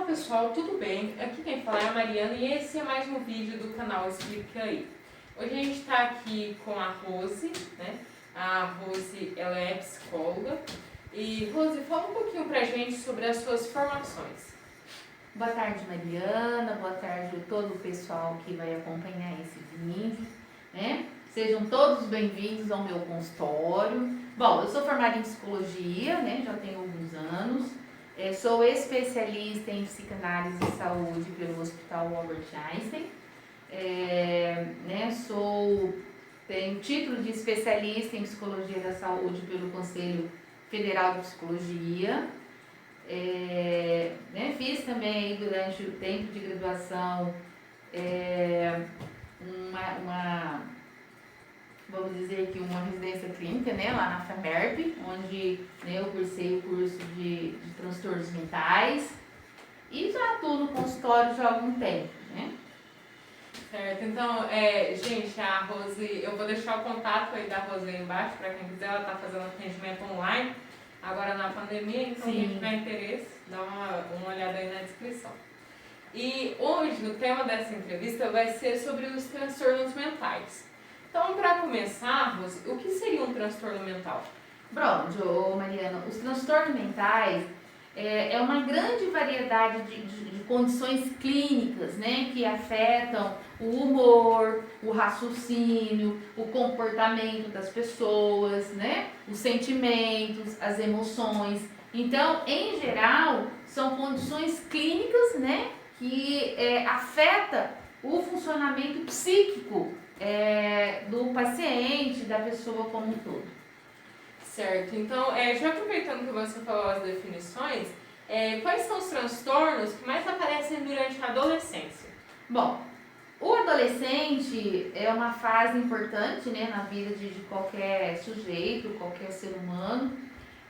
pessoal, tudo bem? Aqui quem fala é a Mariana e esse é mais um vídeo do canal Explica Aí. Hoje a gente está aqui com a Rose, né? A Rose, ela é psicóloga. E Rose, fala um pouquinho pra gente sobre as suas formações. Boa tarde, Mariana. Boa tarde a todo o pessoal que vai acompanhar esse vídeo, né? Sejam todos bem-vindos ao meu consultório. Bom, eu sou formada em psicologia, né? Já tenho alguns anos. Sou especialista em psicanálise e saúde pelo Hospital Albert Einstein. Tenho título de especialista em psicologia da saúde pelo Conselho Federal de Psicologia. Fiz também durante o tempo de graduação vamos dizer que uma residência clínica, né, lá na FAMERP, onde eu cursei o curso de transtornos mentais e já atuo no consultório já há algum tempo, né? Certo, então, gente, a Rose, eu vou deixar o contato aí da Rose aí embaixo para quem quiser, ela está fazendo atendimento online agora na pandemia, então quem tiver interesse, dá uma olhada aí na descrição. E hoje o tema dessa entrevista vai ser sobre os transtornos mentais. Então, para começar, Rose, o que seria um transtorno mental? Pronto, Mariana, os transtornos mentais é uma grande variedade de condições clínicas, né, que afetam o humor, o raciocínio, o comportamento das pessoas, né, os sentimentos, as emoções. Então, em geral, são condições clínicas, né, que afetam o funcionamento psíquico do paciente, da pessoa como um todo. Certo, então, já aproveitando que você falou as definições, quais são os transtornos que mais aparecem durante a adolescência? Bom, o adolescente é uma fase importante, né, na vida de qualquer sujeito, qualquer ser humano,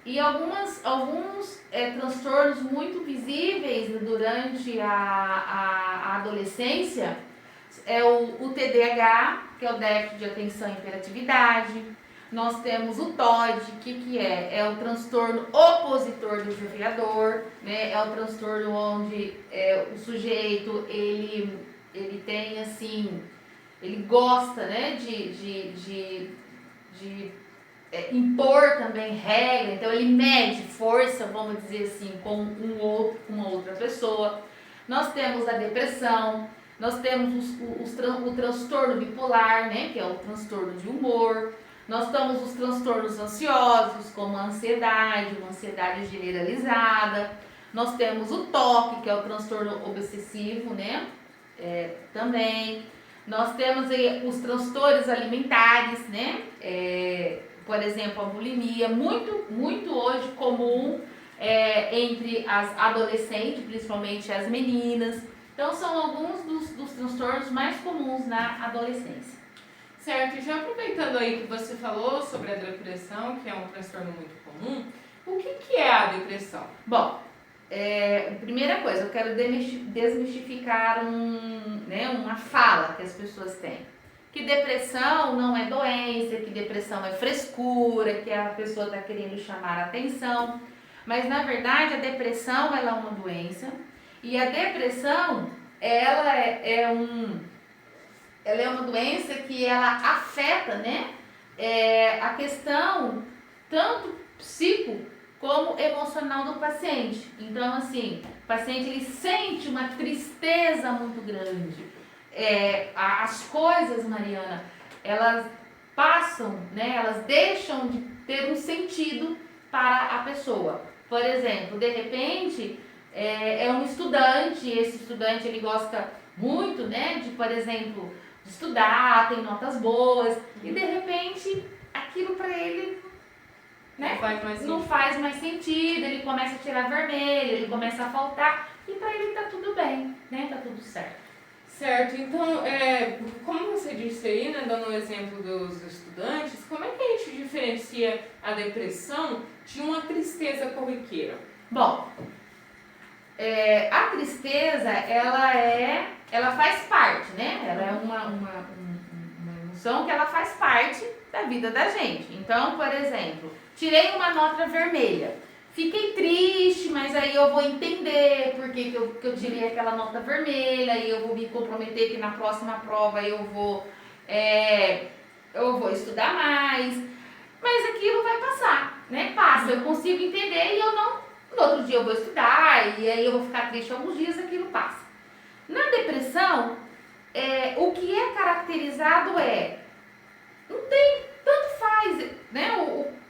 e alguns transtornos muito visíveis durante a adolescência é o TDAH, que é o déficit de atenção e hiperatividade. Nós temos o TOD, que é o transtorno opositor desafiador, né? É o transtorno onde o sujeito ele tem assim, ele gosta, né, de impor também regra, então ele mede força, vamos dizer assim, com uma outra pessoa. Nós temos a depressão, nós temos o transtorno bipolar, né, que é o transtorno de humor. Nós temos os transtornos ansiosos, como a ansiedade, uma ansiedade generalizada. Nós temos o TOC, que é o transtorno obsessivo, né, também. Nós temos aí os transtornos alimentares, né, por exemplo, a bulimia, muito hoje comum entre as adolescentes, principalmente as meninas. Então, são alguns dos transtornos mais comuns na adolescência. Certo, e já aproveitando aí que você falou sobre a depressão, que é um transtorno muito comum, o que é a depressão? Bom, primeira coisa, eu quero desmistificar uma fala que as pessoas têm. Que depressão não é doença, que depressão é frescura, que a pessoa está querendo chamar a atenção. Mas, na verdade, a depressão ela é uma doença. E a depressão, ela é uma doença que ela afeta, né, a questão tanto psico como emocional do paciente. Então, assim, o paciente ele sente uma tristeza muito grande. As coisas, Mariana, elas passam, né, elas deixam de ter um sentido para a pessoa. Por exemplo, de repente, é um estudante, esse estudante ele gosta muito, né, de, por exemplo, de estudar, tem notas boas, e de repente aquilo para ele, né, não faz mais sentido, ele começa a tirar vermelho, ele começa a faltar, e para ele tá tudo bem, né, tá tudo certo. Certo, então, como você disse aí, né, dando o exemplo dos estudantes, como é que a gente diferencia a depressão de uma tristeza corriqueira? Bom, a tristeza, ela faz parte, né? Ela é uma emoção que ela faz parte da vida da gente. Então, por exemplo, tirei uma nota vermelha, fiquei triste, mas aí eu vou entender por que eu tirei aquela nota vermelha e eu vou me comprometer que na próxima prova eu vou estudar mais. Mas aquilo vai passar, né? Passa, eu consigo entender e eu não... No outro dia eu vou estudar e aí eu vou ficar triste alguns dias, aquilo passa. Na depressão, o que é caracterizado não tem, tanto faz, né?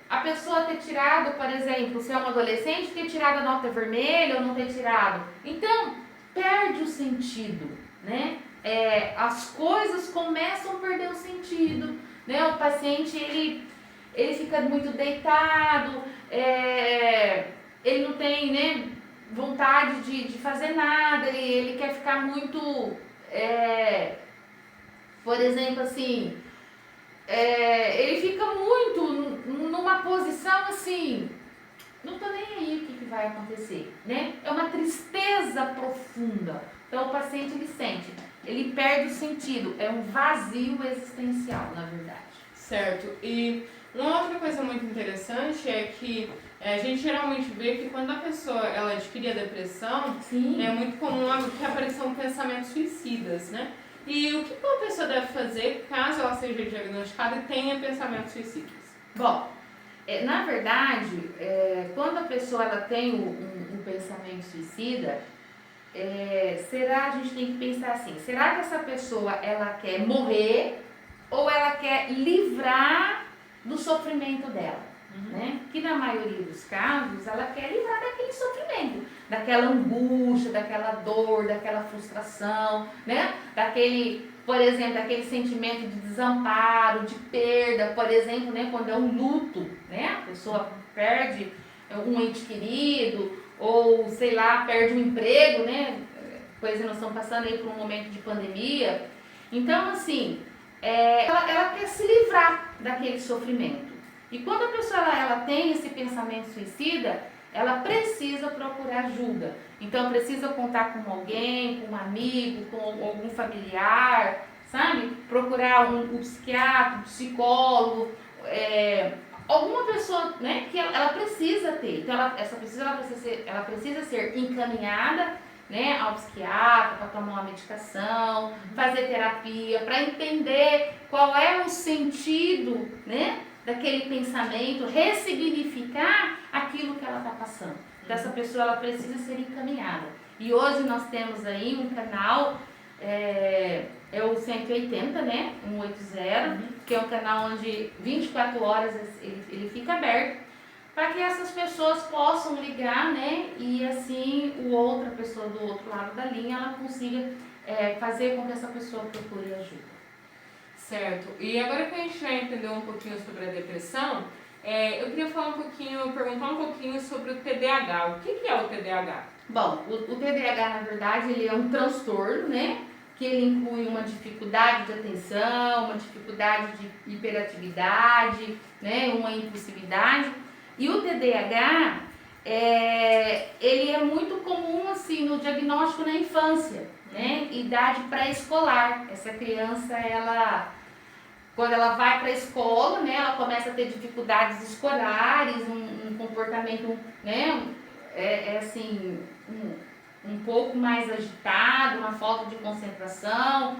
A pessoa ter tirado, por exemplo, se é um adolescente, ter tirado a nota vermelha ou não ter tirado. Então, perde o sentido, né? As coisas começam a perder o sentido, né? O paciente, ele fica muito deitado, ele não tem, né, vontade de fazer nada, ele quer ficar muito, por exemplo, assim, ele fica muito numa posição assim, não tô nem aí o que vai acontecer, né? É uma tristeza profunda. Então o paciente ele sente, ele perde o sentido, é um vazio existencial, na verdade. Certo. E uma outra coisa muito interessante é que a gente geralmente vê que quando a pessoa ela adquire a depressão, Sim. é muito comum que apareçam pensamentos suicidas, né? E o que uma pessoa deve fazer caso ela seja diagnosticada e tenha pensamentos suicidas? Bom, na verdade, quando a pessoa ela tem um pensamento suicida, a gente tem que pensar assim, será que essa pessoa ela quer morrer ou ela quer livrar do sofrimento dela? Né? Que na maioria dos casos ela quer livrar daquele sofrimento, daquela angústia, daquela dor, daquela frustração, né? Daquele, por exemplo, daquele sentimento de desamparo, de perda, por exemplo, né? Quando é um luto, né? A pessoa perde um ente querido ou, sei lá, perde um emprego, né? Pois nós estamos passando aí por um momento de pandemia. Então, assim, ela quer se livrar daquele sofrimento. E quando a pessoa ela tem esse pensamento suicida, ela precisa procurar ajuda. Então precisa contar com alguém, com um amigo, com algum familiar, sabe? Procurar um psiquiatra, um psicólogo, alguma pessoa, né, que ela precisa ter. Então ela precisa ser encaminhada, né, ao psiquiatra para tomar uma medicação, fazer terapia, para entender qual é o sentido, né, daquele pensamento, ressignificar aquilo que ela está passando. Então, essa pessoa ela precisa ser encaminhada. E hoje nós temos aí um canal, o 180, né? 180, que é um canal onde 24 horas ele fica aberto, para que essas pessoas possam ligar, né? E assim, outra pessoa do outro lado da linha, ela consiga fazer com que essa pessoa procure ajuda. Certo. E agora que a gente já entendeu um pouquinho sobre a depressão, eu queria perguntar um pouquinho sobre o TDAH. O que é o TDAH? Bom, o TDAH, na verdade, ele é um transtorno, né? Que ele inclui uma dificuldade de atenção, uma dificuldade de hiperatividade, né? Uma impulsividade. E o TDAH, ele é muito comum, assim, no diagnóstico na infância, né? Idade pré-escolar. Essa criança, quando ela vai para a escola, né, ela começa a ter dificuldades escolares, um comportamento, né, assim, um pouco mais agitado, uma falta de concentração.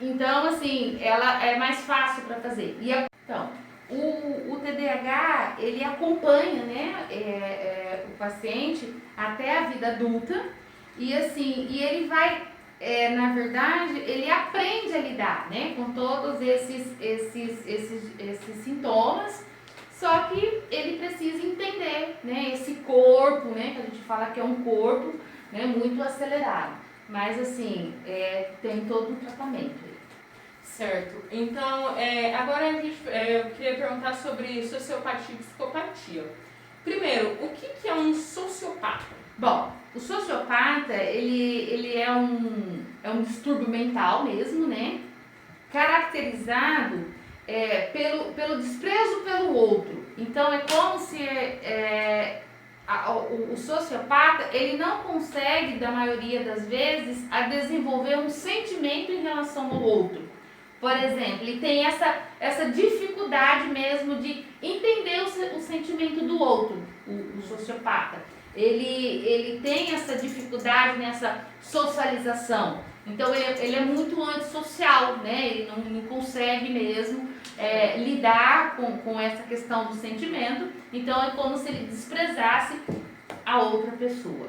Então, assim, ela é mais fácil para fazer. Então, o TDAH, ele acompanha, né, o paciente até a vida adulta e, assim, ele vai... na verdade, ele aprende a lidar, né, com todos esses sintomas, só que ele precisa entender, né, esse corpo, né, que a gente fala que é um corpo, né, muito acelerado, mas assim, tem todo um tratamento. Certo. Então, agora eu queria perguntar sobre sociopatia e psicopatia. Primeiro, o que é um sociopata? Bom, o sociopata, ele é um distúrbio mental mesmo, né? Caracterizado pelo desprezo pelo outro. Então, é como se o sociopata, ele não consegue, da maioria das vezes, a desenvolver um sentimento em relação ao outro. Por exemplo, ele tem essa dificuldade mesmo de entender o sentimento do outro, o sociopata. Ele tem essa dificuldade nessa socialização. Então, ele é muito antissocial, né? Ele não consegue mesmo lidar com essa questão do sentimento. Então, é como se ele desprezasse a outra pessoa.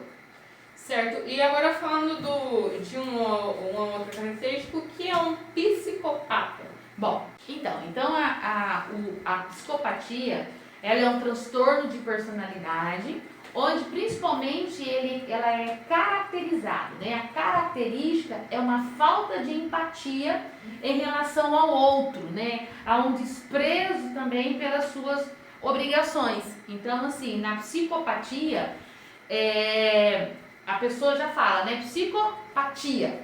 Certo. E agora falando de uma outra característica, o que é um psicopata? Bom, então a psicopatia, ela é um transtorno de personalidade, onde principalmente ela é caracterizada, né? A característica é uma falta de empatia em relação ao outro, né? Há um desprezo também pelas suas obrigações. Então, assim, na psicopatia, a pessoa já fala, né? Psicopatia,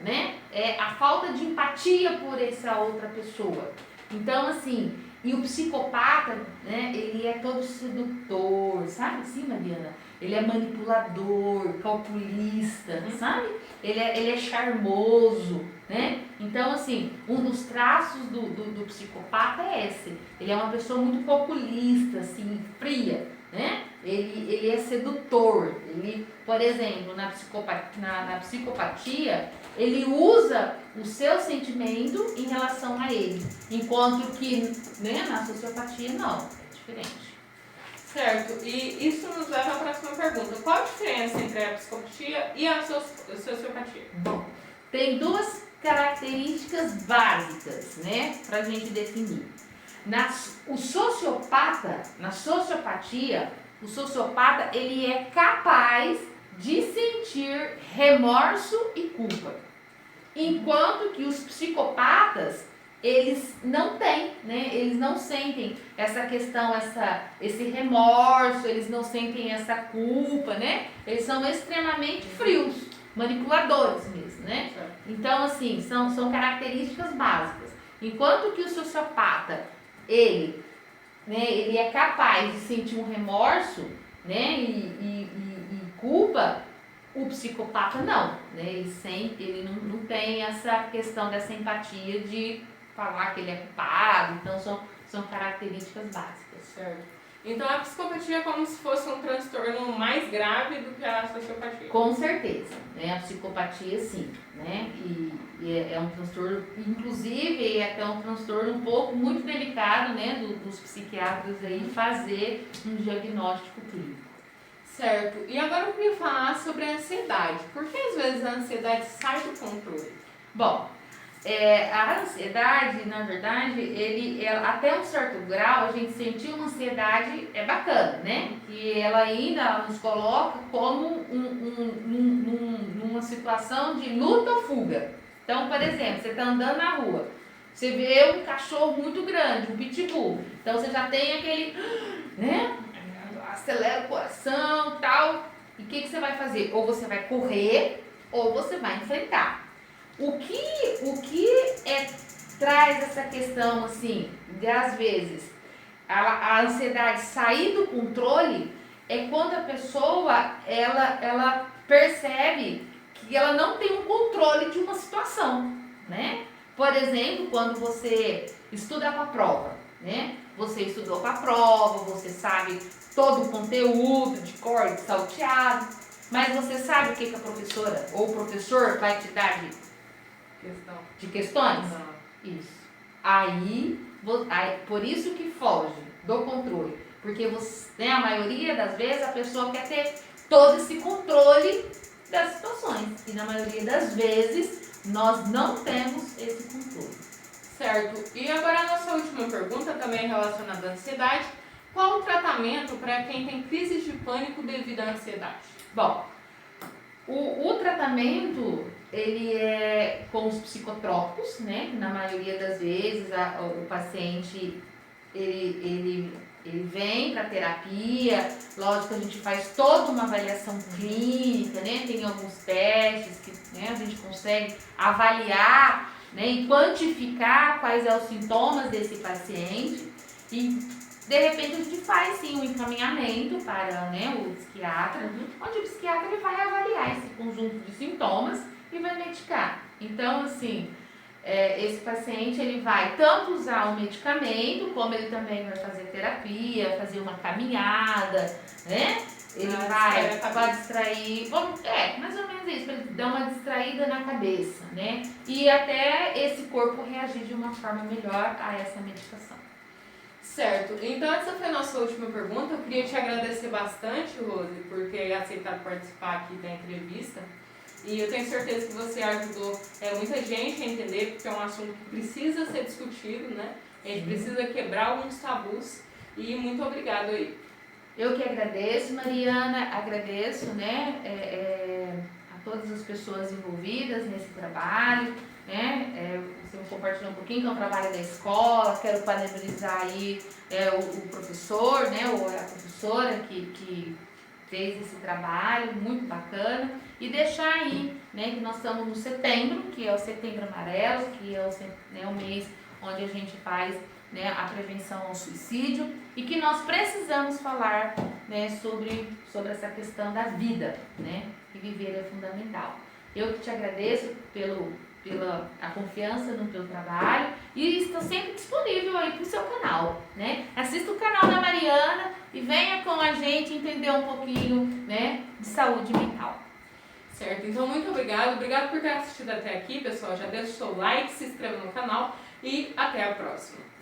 né? É a falta de empatia por essa outra pessoa. Então, assim, e o psicopata, né? Ele é todo sedutor, sabe assim, Mariana? Ele é manipulador, calculista, sabe? Ele é charmoso, né? Então, assim, um dos traços do psicopata é esse. Ele é uma pessoa muito calculista, assim, fria, né? Ele é sedutor. Ele, por exemplo, na psicopatia, ele usa o seu sentimento em relação a ele, enquanto que, né, na sociopatia não, é diferente. Certo, e isso nos leva à próxima pergunta. Qual a diferença entre a psicopatia e a sociopatia? Bom, tem duas características básicas, né, pra gente definir. Na sociopatia, o sociopata, ele é capaz de sentir remorso e culpa. Enquanto que os psicopatas, eles não têm, né? Eles não sentem essa questão, esse remorso, eles não sentem essa culpa, né? Eles são extremamente frios, manipuladores mesmo, né? Então, assim, são características básicas. Enquanto que o sociopata, ele é capaz de sentir um remorso, né? E culpa. O psicopata não, né? Ele não tem essa questão dessa empatia de falar que ele é culpado, então são características básicas. Certo. Então a psicopatia é como se fosse um transtorno mais grave do que a sociopatia. Com certeza, né? A psicopatia sim, né? E é um transtorno, inclusive é até um transtorno muito delicado, né? Dos psiquiatras aí fazer um diagnóstico clínico. Certo. E agora eu queria falar sobre a ansiedade. Por que às vezes a ansiedade sai do controle? Bom, a ansiedade, na verdade, até um certo grau, a gente sentir uma ansiedade é bacana, né? E ela ainda nos coloca como numa situação de luta ou fuga. Então, por exemplo, você está andando na rua, você vê um cachorro muito grande, um pitbull. Então, você já tem aquele, né? Acelera o coração e tal. E o que você vai fazer? Ou você vai correr, ou você vai enfrentar. O que traz essa questão, assim, de às vezes a ansiedade sair do controle é quando a pessoa ela percebe que ela não tem um controle de uma situação, né? Por exemplo, quando você estuda para a prova, né? Você estudou para a prova, você sabe todo o conteúdo de cor, de salteado, mas você sabe o que a professora ou o professor vai te dar de questões? Não. Isso. Aí, por isso que foge do controle, porque você, né, a maioria das vezes a pessoa quer ter todo esse controle das situações, e na maioria das vezes nós não temos esse controle. Certo. E agora a nossa última pergunta, também relacionada à ansiedade. Qual o tratamento para quem tem crises de pânico devido à ansiedade? Bom, o tratamento, ele é com os psicotrópicos, né? Na maioria das vezes o paciente, ele vem para terapia. Lógico que a gente faz toda uma avaliação clínica, né? Tem alguns testes que, né, a gente consegue avaliar, né, e quantificar quais são os sintomas desse paciente. E de repente a gente faz sim um encaminhamento para, né, o psiquiatra, onde o psiquiatra ele vai avaliar esse conjunto de sintomas e vai medicar. Então, assim, esse paciente ele vai tanto usar o medicamento, como ele também vai fazer terapia, fazer uma caminhada, né? Ele vai distrair, mais ou menos isso, para ele dar uma distraída na cabeça, né? E até esse corpo reagir de uma forma melhor a essa medicação. Certo, então essa foi a nossa última pergunta. Eu queria te agradecer bastante, Rose, por ter aceitado participar aqui da entrevista. E eu tenho certeza que você ajudou muita gente a entender, porque é um assunto que precisa ser discutido, né? A gente precisa quebrar alguns tabus. E muito obrigado aí. Eu que agradeço, Mariana, agradeço, né, a todas as pessoas envolvidas nesse trabalho, né, você compartilhou um pouquinho que é um trabalho da escola, quero parabenizar aí o professor, né, ou a professora que fez esse trabalho, muito bacana, e deixar aí, né, que nós estamos no setembro, que é o Setembro Amarelo, que é o mês onde a gente faz, né, a prevenção ao suicídio, e que nós precisamos falar, né, sobre essa questão da vida, né, e viver é fundamental. Eu que te agradeço pela confiança no teu trabalho e estou sempre disponível aí para o seu canal, né? Assista o canal da Mariana e venha com a gente entender um pouquinho, né, de saúde mental. Certo, então muito obrigado por ter assistido até aqui, pessoal. Já deixa o seu like, se inscreva no canal e até a próxima.